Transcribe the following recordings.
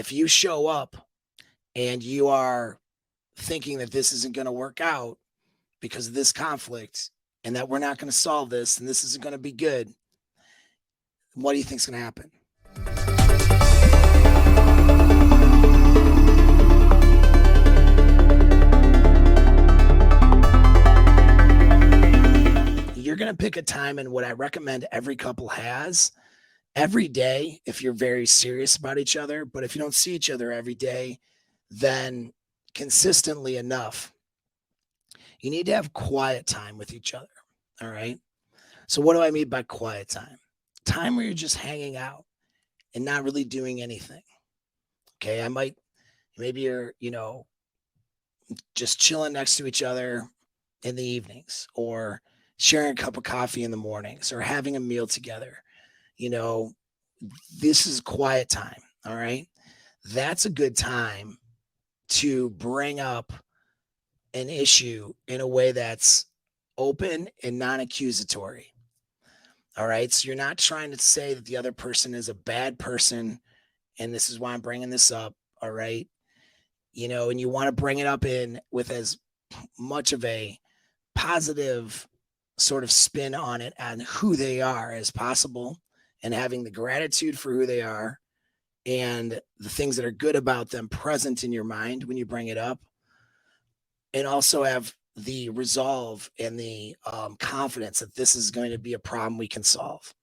If you show up and you are thinking that this isn't going to work out because of this conflict and that we're not going to solve this and this isn't going to be good, what do you think's going to happen? You're going to pick a time, and what I recommend every couple has every day if you're very serious about each other. But if you don't see each other every day, then consistently enough, you need to have quiet time with each other. All right. So, what do I mean by quiet time? Time where you're just hanging out and not really doing anything. Okay. Maybe you're, just chilling next to each other in the evenings, or sharing a cup of coffee in the mornings, or having a meal together. You know, this is quiet time. All right. That's a good time to bring up an issue in a way that's open and non-accusatory. All right. So you're not trying to say that the other person is a bad person. And this is why I'm bringing this up. All right. And you want to bring it up in with as much of a positive sort of spin on it and who they are as possible, and having the gratitude for who they are and the things that are good about them present in your mind when you bring it up, and also have the resolve and the confidence that this is going to be a problem we can solve.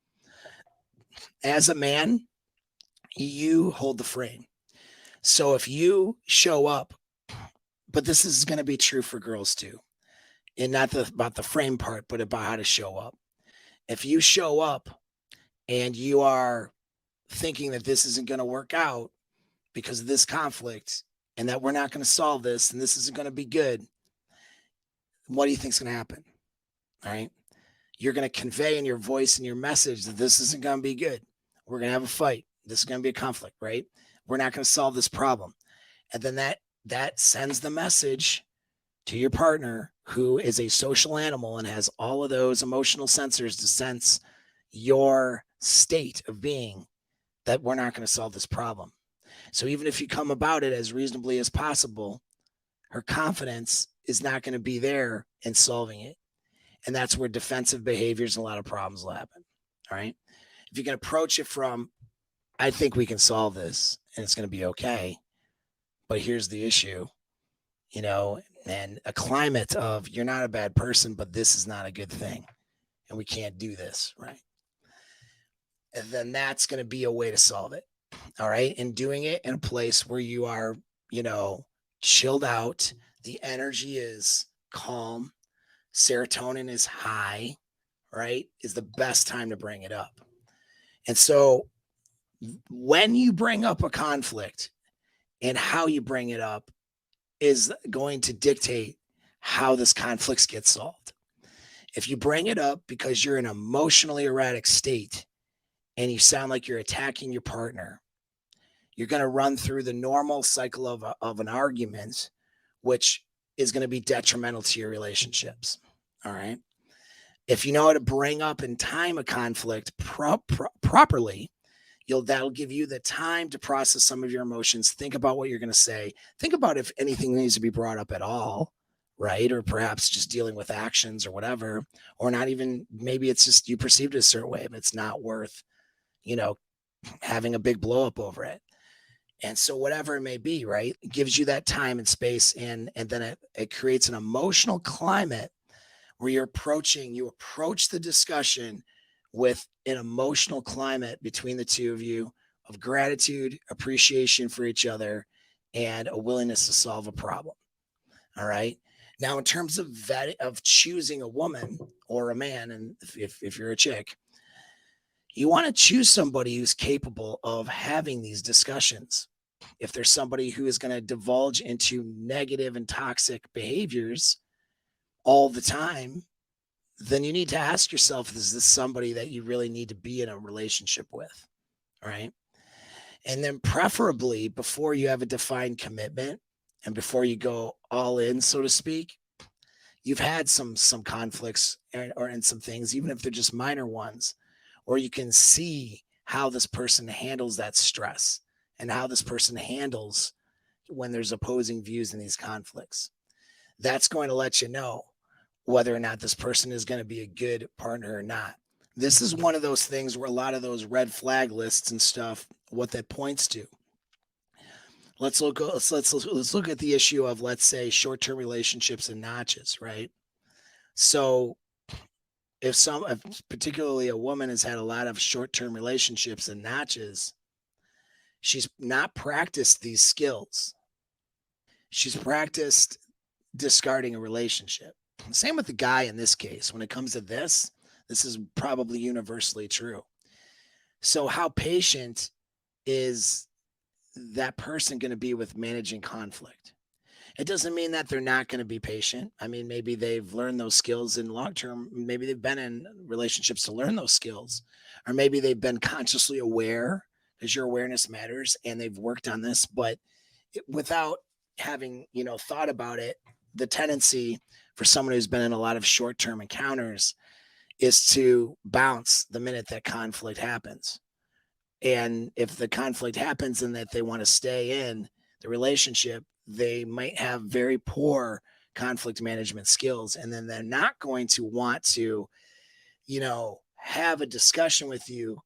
As a man, you hold the frame. So if you show up, but this is going to be true for girls too, and not about the frame part, but about how to show up. If you show up and you are thinking that this isn't going to work out because of this conflict and that we're not going to solve this and this isn't going to be good, what do you think's going to happen? All right. You're going to convey in your voice and your message that this isn't going to be good. We're going to have a fight. This is going to be a conflict, right? We're not going to solve this problem. And then that sends the message to your partner, who is a social animal and has all of those emotional sensors to sense your state of being, that we're not going to solve this problem. So even if you come about it as reasonably as possible, her confidence is not going to be there in solving it. And that's where defensive behaviors and a lot of problems will happen. All right. If you can approach it from, I think we can solve this and it's going to be okay, but here's the issue, and a climate of, you're not a bad person, but this is not a good thing and we can't do this. Right. And then that's going to be a way to solve it. All right. And doing it in a place where you are, chilled out. The energy is calm. Serotonin is high, right? Is the best time to bring it up. And so when you bring up a conflict, and how you bring it up is going to dictate how this conflict gets solved. If you bring it up because you're in an emotionally erratic state and you sound like you're attacking your partner, you're going to run through the normal cycle of an argument, which is going to be detrimental to your relationships. All right. If you know how to bring up and time a conflict properly, that'll give you the time to process some of your emotions. Think about what you're going to say. Think about if anything needs to be brought up at all, right? Or perhaps just dealing with actions or whatever, or not even, maybe it's just you perceived it a certain way, but it's not worth, having a big blow up over it. And so whatever it may be, right, it gives you that time and space, and then it creates an emotional climate where you approach the discussion with an emotional climate between the two of you of gratitude, appreciation for each other, and a willingness to solve a problem. All right. Now, in terms of choosing a woman or a man, and if you're a chick, you want to choose somebody who's capable of having these discussions. If there's somebody who is going to divulge into negative and toxic behaviors all the time, then you need to ask yourself, is this somebody that you really need to be in a relationship with? All right. And then preferably before you have a defined commitment and before you go all in, so to speak, you've had some conflicts or in some things, even if they're just minor ones, or you can see how this person handles that stress and how this person handles when there's opposing views in these conflicts. That's going to let you know whether or not this person is going to be a good partner or not. This is one of those things where a lot of those red flag lists and stuff, what that points to. Let's look at the issue of, let's say, short-term relationships and notches, right? So if particularly a woman has had a lot of short-term relationships and notches, she's not practiced these skills. She's practiced discarding a relationship. Same with the guy in this case. When it comes to this is probably universally true. So how patient is that person going to be with managing conflict? It doesn't mean that they're not going to be patient. I mean, maybe they've learned those skills in long term. Maybe they've been in relationships to learn those skills, or maybe they've been consciously aware, because your awareness matters, and they've worked on this. But without having, thought about it, the tendency for someone who's been in a lot of short term encounters is to bounce the minute that conflict happens. And if the conflict happens and that they want to stay in the relationship, they might have very poor conflict management skills. And then they're not going to want to, have a discussion with you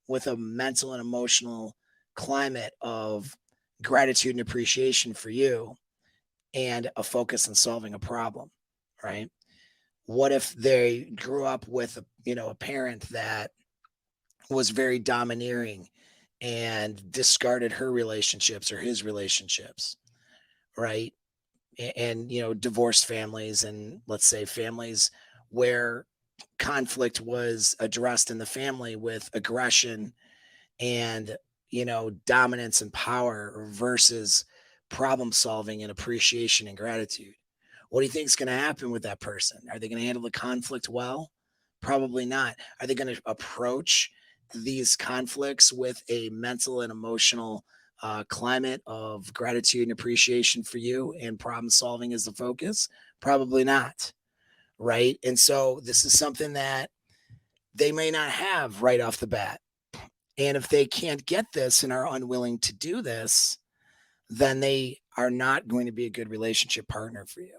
with a mental and emotional climate of gratitude and appreciation for you and a focus on solving a problem, right? What if they grew up with a parent that was very domineering and discarded her relationships or his relationships, right? And divorced families, and let's say families where conflict was addressed in the family with aggression and dominance and power versus problem solving and appreciation and gratitude. What do you think is going to happen with that person? Are they going to handle the conflict well? Probably not. Are they going to approach these conflicts with a mental and emotional climate of gratitude and appreciation for you and problem solving as the focus? Probably not. Right. And so this is something that they may not have right off the bat. And if they can't get this and are unwilling to do this, then they are not going to be a good relationship partner for you.